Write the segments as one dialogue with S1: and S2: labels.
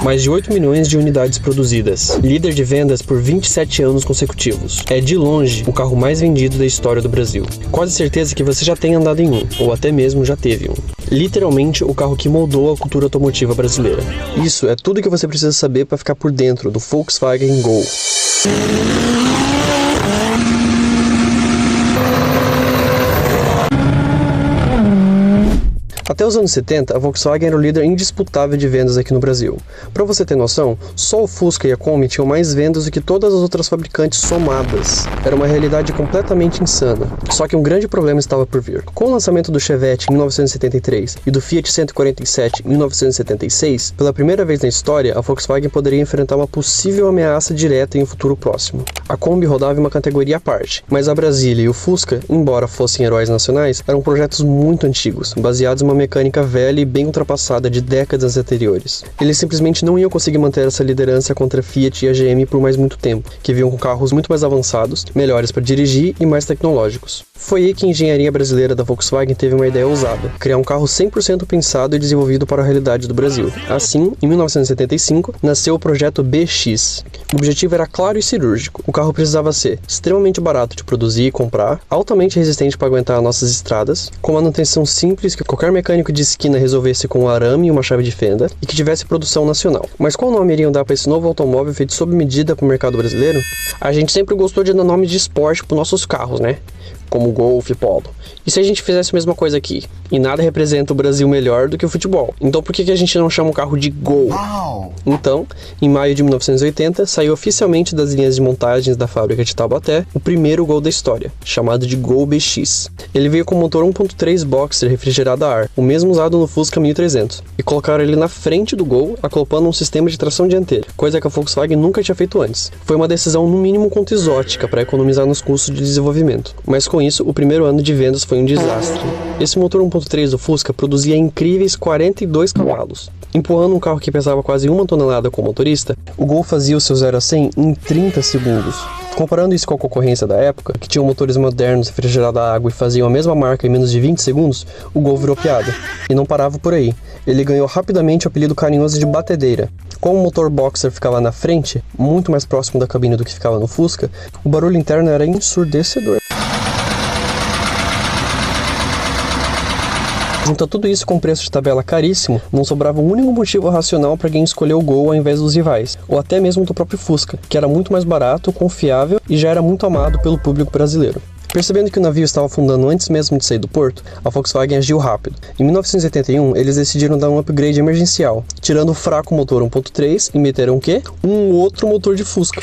S1: mais de 8 milhões de unidades produzidas, líder de vendas por 27 anos consecutivos. É de longe o carro mais vendido da história do Brasil. Quase certeza que você já tem andado em um, ou até mesmo já teve um. Literalmente o carro que moldou a cultura automotiva brasileira. Isso é tudo que você precisa saber para ficar por dentro do Volkswagen Gol. Até os anos 70, a Volkswagen era o líder indisputável de vendas aqui no Brasil. Para você ter noção, só o Fusca e a Kombi tinham mais vendas do que todas as outras fabricantes somadas. Era uma realidade completamente insana. Só que um grande problema estava por vir. Com o lançamento do Chevette em 1973 e do Fiat 147 em 1976, pela primeira vez na história, a Volkswagen poderia enfrentar uma possível ameaça direta em um futuro próximo. A Kombi rodava em uma categoria à parte, mas a Brasília e o Fusca, embora fossem heróis nacionais, eram projetos muito antigos, baseados em uma mecânica velha e bem ultrapassada de décadas anteriores. Eles simplesmente não iam conseguir manter essa liderança contra a Fiat e a GM por mais muito tempo, que vinham com carros muito mais avançados, melhores para dirigir e mais tecnológicos. Foi aí que a engenharia brasileira da Volkswagen teve uma ideia ousada, criar um carro 100% pensado e desenvolvido para a realidade do Brasil. Assim, em 1975, nasceu o projeto BX. O objetivo era claro e cirúrgico. O carro precisava ser extremamente barato de produzir e comprar, altamente resistente para aguentar nossas estradas, com manutenção simples que qualquer mecânico de esquina resolvesse com um arame e uma chave de fenda, e que tivesse produção nacional. Mas qual nome iriam dar para esse novo automóvel feito sob medida para o mercado brasileiro? A gente sempre gostou de dar nome de esporte para nossos carros, né? Como Golf e Polo. E se a gente fizesse a mesma coisa aqui? E nada representa o Brasil melhor do que o futebol. Então por que a gente não chama o carro de Gol? Então, em maio de 1980, saiu oficialmente das linhas de montagens da fábrica de Taubaté o primeiro Gol da história, chamado de Gol BX. Ele veio com motor 1.3 Boxer refrigerado a ar, o mesmo usado no Fusca 1300, e colocaram ele na frente do Gol, acoplando um sistema de tração dianteira, coisa que a Volkswagen nunca tinha feito antes. Foi uma decisão no mínimo quanto exótica para economizar nos custos de desenvolvimento, mas com isso, o primeiro ano de vendas foi um desastre. Esse motor 1.3 do Fusca produzia incríveis 42 cavalos. Empurrando um carro que pesava quase 1 tonelada com o motorista, o Gol fazia o seu 0 a 100 em 30 segundos. Comparando isso com a concorrência da época, que tinham motores modernos refrigerados a água e faziam a mesma marca em menos de 20 segundos, o Gol virou piada. E não parava por aí. Ele ganhou rapidamente o apelido carinhoso de batedeira. Como o motor Boxer ficava na frente, muito mais próximo da cabine do que ficava no Fusca, o barulho interno era ensurdecedor. Junto a tudo isso com um preço de tabela caríssimo, não sobrava um único motivo racional para quem escolheu o Gol ao invés dos rivais, ou até mesmo do próprio Fusca, que era muito mais barato, confiável e já era muito amado pelo público brasileiro. Percebendo que o navio estava afundando antes mesmo de sair do porto, a Volkswagen agiu rápido. Em 1981, eles decidiram dar um upgrade emergencial, tirando o fraco motor 1.3 e meteram o quê? Um outro motor de Fusca.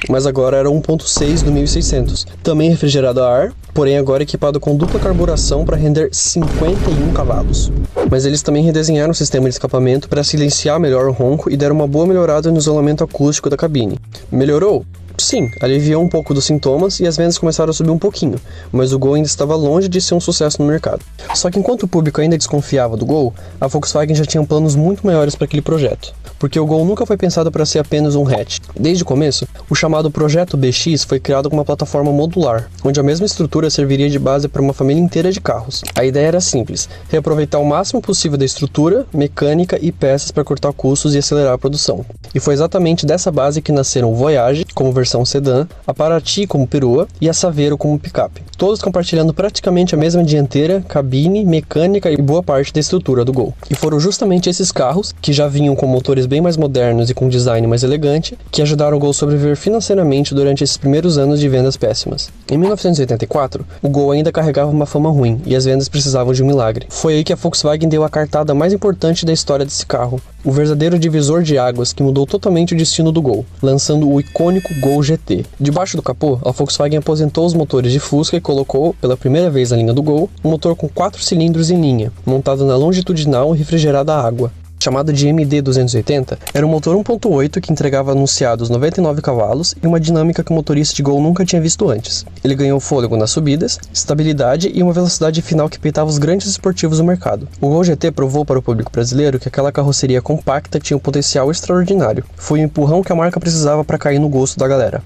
S1: Mas agora era 1.6 do 1600, também refrigerado a ar, porém agora equipado com dupla carburação para render 51 cavalos. Mas eles também redesenharam o sistema de escapamento para silenciar melhor o ronco e deram uma boa melhorada no isolamento acústico da cabine. Melhorou? Sim, aliviou um pouco dos sintomas e as vendas começaram a subir um pouquinho, mas o Gol ainda estava longe de ser um sucesso no mercado. Só que enquanto o público ainda desconfiava do Gol, a Volkswagen já tinha planos muito maiores para aquele projeto, porque o Gol nunca foi pensado para ser apenas um hatch. Desde o começo, o chamado Projeto BX foi criado com uma plataforma modular, onde a mesma estrutura serviria de base para uma família inteira de carros. A ideia era simples, reaproveitar o máximo possível da estrutura, mecânica e peças para cortar custos e acelerar a produção. E foi exatamente dessa base que nasceram o Voyage, como versão sedã, a Paraty como perua e a Saveiro como picape, todos compartilhando praticamente a mesma dianteira, cabine, mecânica e boa parte da estrutura do Gol. E foram justamente esses carros, que já vinham com motores bem mais modernos e com design mais elegante, que ajudaram o Gol a sobreviver financeiramente durante esses primeiros anos de vendas péssimas. Em 1984, o Gol ainda carregava uma fama ruim e as vendas precisavam de um milagre. Foi aí que a Volkswagen deu a cartada mais importante da história desse carro, o verdadeiro divisor de águas que mudou totalmente o destino do Gol, lançando o icônico Gol GT. Debaixo do capô, a Volkswagen aposentou os motores de Fusca e colocou, pela primeira vez na linha do Gol, um motor com 4 cilindros em linha, montado na longitudinal e refrigerado a água. Chamado de MD280, era um motor 1.8 que entregava anunciados 99 cavalos e uma dinâmica que o motorista de Gol nunca tinha visto antes. Ele ganhou fôlego nas subidas, estabilidade e uma velocidade final que peitava os grandes esportivos do mercado. O Gol GT provou para o público brasileiro que aquela carroceria compacta tinha um potencial extraordinário. Foi o empurrão que a marca precisava para cair no gosto da galera.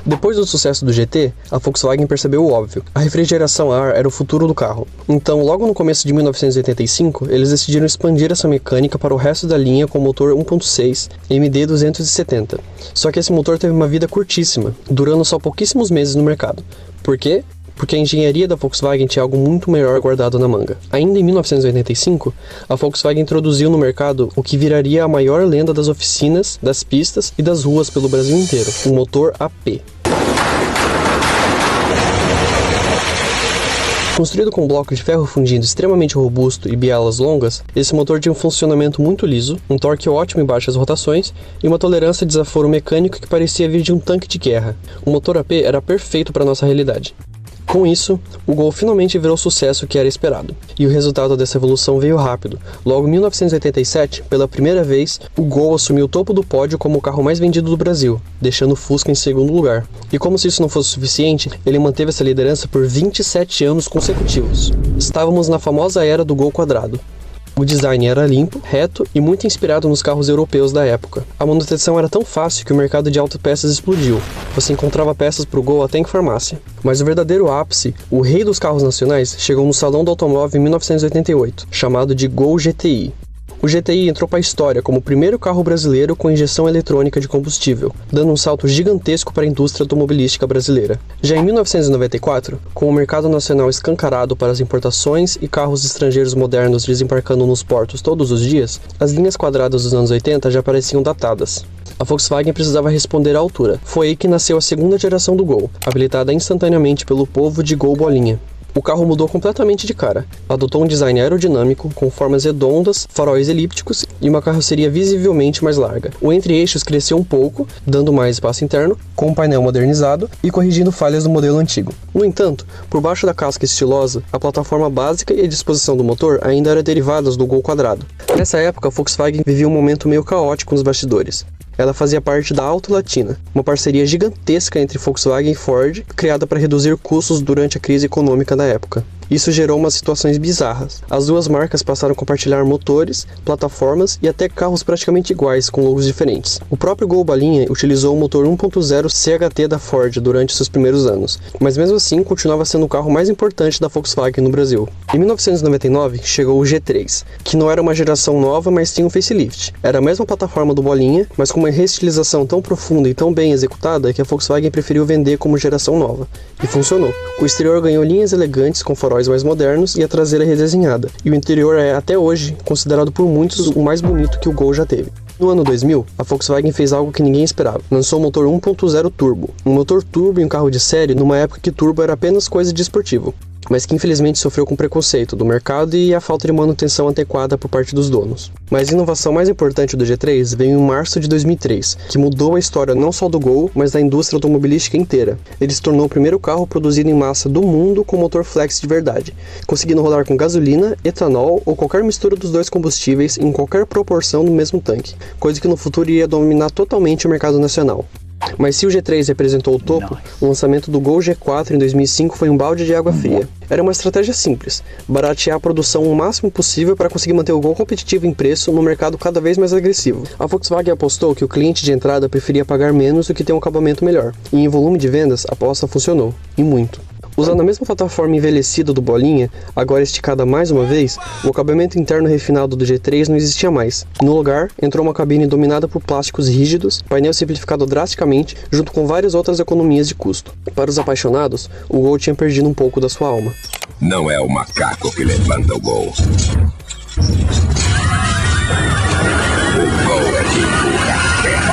S1: Depois do sucesso do GT, a Volkswagen percebeu o óbvio. A refrigeração a ar era o futuro do carro. Então, logo no começo de 1985, eles decidiram expandir essa mecânica para o resto da linha com o motor 1.6 MD270. Só que esse motor teve uma vida curtíssima, durando só pouquíssimos meses no mercado. Por quê? Porque a engenharia da Volkswagen tinha algo muito melhor guardado na manga. Ainda em 1985, a Volkswagen introduziu no mercado o que viraria a maior lenda das oficinas, das pistas e das ruas pelo Brasil inteiro, o motor AP. Construído com bloco de ferro fundido extremamente robusto e bielas longas, esse motor tinha um funcionamento muito liso, um torque ótimo em baixas rotações e uma tolerância de desaforo mecânico que parecia vir de um tanque de guerra. O motor AP era perfeito para nossa realidade. Com isso, o Gol finalmente virou o sucesso que era esperado. E o resultado dessa evolução veio rápido. Logo em 1987, pela primeira vez, o Gol assumiu o topo do pódio como o carro mais vendido do Brasil, deixando o Fusca em segundo lugar. E como se isso não fosse suficiente, ele manteve essa liderança por 27 anos consecutivos. Estávamos na famosa era do Gol quadrado. O design era limpo, reto e muito inspirado nos carros europeus da época. A manutenção era tão fácil que o mercado de autopeças explodiu. Você encontrava peças para o Gol até em farmácia. Mas o verdadeiro ápice, o rei dos carros nacionais, chegou no Salão do Automóvel em 1988, chamado de Gol GTI. O GTI entrou para a história como o primeiro carro brasileiro com injeção eletrônica de combustível, dando um salto gigantesco para a indústria automobilística brasileira. Já em 1994, com o mercado nacional escancarado para as importações e carros estrangeiros modernos desembarcando nos portos todos os dias, as linhas quadradas dos anos 80 já pareciam datadas. A Volkswagen precisava responder à altura. Foi aí que nasceu a segunda geração do Gol, habilitada instantaneamente pelo povo de Gol Bolinha. O carro mudou completamente de cara. Adotou um design aerodinâmico, com formas redondas, faróis elípticos e uma carroceria visivelmente mais larga. O entre-eixos cresceu um pouco, dando mais espaço interno, com um painel modernizado e corrigindo falhas do modelo antigo. No entanto, por baixo da casca estilosa, a plataforma básica e a disposição do motor ainda eram derivadas do Gol quadrado. Nessa época, a Volkswagen vivia um momento meio caótico nos bastidores. Ela fazia parte da Auto Latina, uma parceria gigantesca entre Volkswagen e Ford, criada para reduzir custos durante a crise econômica da época. Isso gerou umas situações bizarras. As duas marcas passaram a compartilhar motores, plataformas e até carros praticamente iguais, com logos diferentes. O próprio Gol Bolinha utilizou o motor 1.0 CHT da Ford durante seus primeiros anos, mas mesmo assim continuava sendo o carro mais importante da Volkswagen no Brasil. Em 1999 chegou o G3, que não era uma geração nova, mas tinha um facelift. Era a mesma plataforma do Bolinha, mas com uma reestilização tão profunda e tão bem executada que a Volkswagen preferiu vender como geração nova. E funcionou. O exterior ganhou linhas elegantes com faróis mais modernos e a traseira redesenhada, e o interior é, até hoje, considerado por muitos o mais bonito que o Gol já teve. No ano 2000, a Volkswagen fez algo que ninguém esperava. Lançou o motor 1.0 turbo. Um motor turbo em um carro de série numa época que turbo era apenas coisa de esportivo, mas que infelizmente sofreu com preconceito do mercado e a falta de manutenção adequada por parte dos donos. Mas a inovação mais importante do G3 veio em março de 2003, que mudou a história não só do Gol, mas da indústria automobilística inteira. Ele se tornou o primeiro carro produzido em massa do mundo com motor flex de verdade, conseguindo rodar com gasolina, etanol ou qualquer mistura dos dois combustíveis em qualquer proporção no mesmo tanque, coisa que no futuro iria dominar totalmente o mercado nacional. Mas se o G3 representou o topo, o lançamento do Gol G4 em 2005 foi um balde de água fria. Era uma estratégia simples, baratear a produção o máximo possível para conseguir manter o Gol competitivo em preço no mercado cada vez mais agressivo. A Volkswagen apostou que o cliente de entrada preferia pagar menos do que ter um acabamento melhor, e em volume de vendas a aposta funcionou, e muito. Usando a mesma plataforma envelhecida do Bolinha, agora esticada mais uma vez, o acabamento interno refinado do G3 não existia mais. No lugar, entrou uma cabine dominada por plásticos rígidos, painel simplificado drasticamente, junto com várias outras economias de custo. Para os apaixonados, o Gol tinha perdido um pouco da sua alma.
S2: Não é o macaco que levanta o Gol. O Gol é que empurra a terra.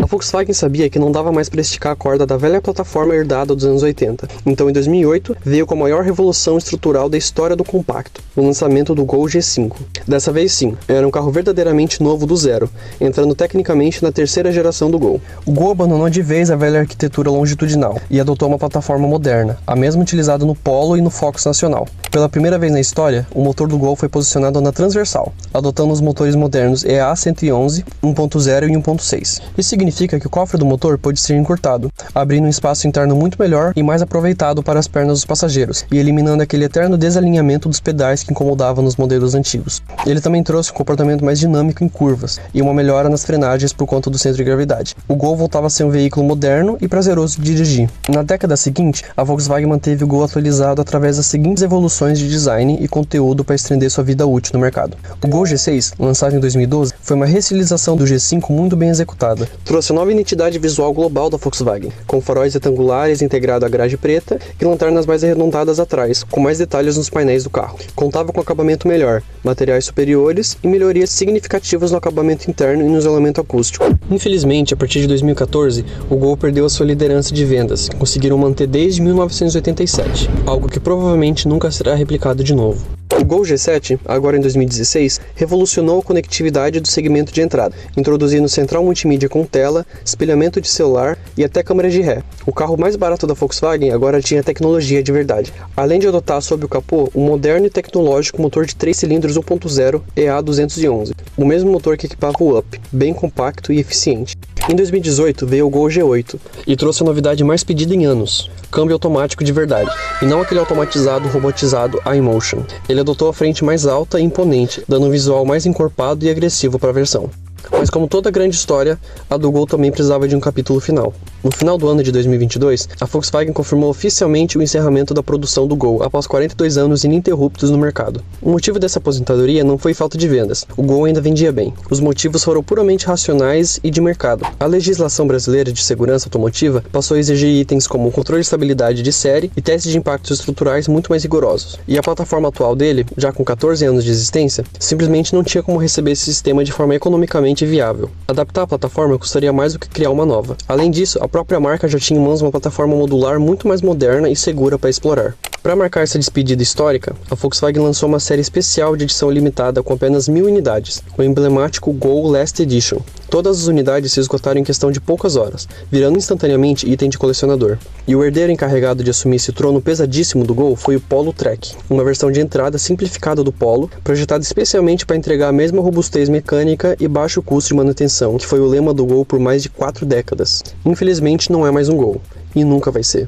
S1: A Volkswagen sabia que não dava mais para esticar a corda da velha plataforma herdada dos anos 80. Então, em 2008, veio com a maior revolução estrutural da história do compacto, o lançamento do Gol G5. Dessa vez sim, era um carro verdadeiramente novo do zero, entrando tecnicamente na terceira geração do Gol. O Gol abandonou de vez a velha arquitetura longitudinal e adotou uma plataforma moderna, a mesma utilizada no Polo e no Focus Nacional. Pela primeira vez na história, o motor do Gol foi posicionado na transversal, adotando os motores modernos EA111, 1.0 e 1.6. Isso significa significa que o cofre do motor pôde ser encurtado, abrindo um espaço interno muito melhor e mais aproveitado para as pernas dos passageiros, e eliminando aquele eterno desalinhamento dos pedais que incomodava nos modelos antigos. Ele também trouxe um comportamento mais dinâmico em curvas, e uma melhora nas frenagens por conta do centro de gravidade. O Gol voltava a ser um veículo moderno e prazeroso de dirigir. Na década seguinte, a Volkswagen manteve o Gol atualizado através das seguintes evoluções de design e conteúdo para estender sua vida útil no mercado. O Gol G6, lançado em 2012, foi uma restilização do G5 muito bem executada. Trouxe a nova identidade visual global da Volkswagen, com faróis retangulares integrado à grade preta e lanternas mais arredondadas atrás, com mais detalhes nos painéis do carro. Contava com acabamento melhor, materiais superiores e melhorias significativas no acabamento interno e no isolamento acústico. Infelizmente, a partir de 2014, o Gol perdeu a sua liderança de vendas, que conseguiram manter desde 1987, algo que provavelmente nunca será replicado de novo. O Gol G7, agora em 2016, revolucionou a conectividade do segmento de entrada, introduzindo central multimídia com tela, espelhamento de celular e até câmera de ré. O carro mais barato da Volkswagen agora tinha tecnologia de verdade, além de adotar sob o capô um moderno e tecnológico motor de 3 cilindros 1.0 EA211, o mesmo motor que equipava o Up, bem compacto e eficiente. Em 2018 veio o Gol G8 e trouxe a novidade mais pedida em anos: câmbio automático de verdade, e não aquele automatizado robotizado iMotion. Ele adotou a frente mais alta e imponente, dando um visual mais encorpado e agressivo para a versão. Mas como toda grande história, a do Gol também precisava de um capítulo final. No final do ano de 2022, a Volkswagen confirmou oficialmente o encerramento da produção do Gol após 42 anos ininterruptos no mercado. O motivo dessa aposentadoria não foi falta de vendas, o Gol ainda vendia bem. Os motivos foram puramente racionais e de mercado. A legislação brasileira de segurança automotiva passou a exigir itens como controle de estabilidade de série e testes de impactos estruturais muito mais rigorosos. E a plataforma atual dele, já com 14 anos de existência, simplesmente não tinha como receber esse sistema de forma economicamente viável. Adaptar a plataforma custaria mais do que criar uma nova. Além disso, a própria marca já tinha em mãos uma plataforma modular muito mais moderna e segura para explorar. Para marcar essa despedida histórica, a Volkswagen lançou uma série especial de edição limitada com apenas 1000 unidades, o emblemático Gol Last Edition. Todas as unidades se esgotaram em questão de poucas horas, virando instantaneamente item de colecionador. E o herdeiro encarregado de assumir esse trono pesadíssimo do Gol foi o Polo Trek, uma versão de entrada simplificada do Polo, projetada especialmente para entregar a mesma robustez mecânica e baixo custo de manutenção, que foi o lema do Gol por mais de 4 décadas. Infelizmente não é mais um Gol, e nunca vai ser.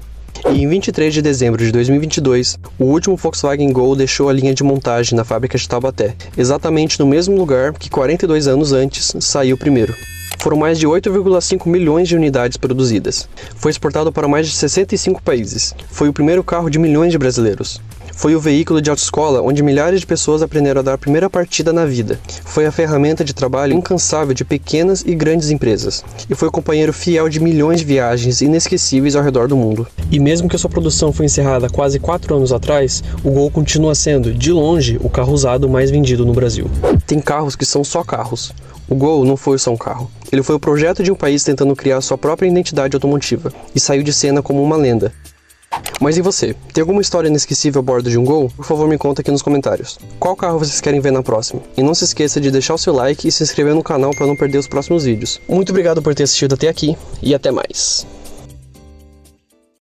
S1: E em 23 de dezembro de 2022, o último Volkswagen Gol deixou a linha de montagem na fábrica de Taubaté, exatamente no mesmo lugar que 42 anos antes saiu o primeiro. Foram mais de 8,5 milhões de unidades produzidas. Foi exportado para mais de 65 países. Foi o primeiro carro de milhões de brasileiros. Foi o veículo de autoescola onde milhares de pessoas aprenderam a dar a primeira partida na vida. Foi a ferramenta de trabalho incansável de pequenas e grandes empresas. E foi o companheiro fiel de milhões de viagens inesquecíveis ao redor do mundo. E mesmo que a sua produção foi encerrada quase 4 anos atrás, o Gol continua sendo, de longe, o carro usado mais vendido no Brasil. Tem carros que são só carros. O Gol não foi só um carro. Ele foi o projeto de um país tentando criar sua própria identidade automotiva, e saiu de cena como uma lenda. Mas e você? Tem alguma história inesquecível a bordo de um Gol? Por favor, me conta aqui nos comentários. Qual carro vocês querem ver na próxima? E não se esqueça de deixar o seu like e se inscrever no canal para não perder os próximos vídeos. Muito obrigado por ter assistido até aqui, e até mais.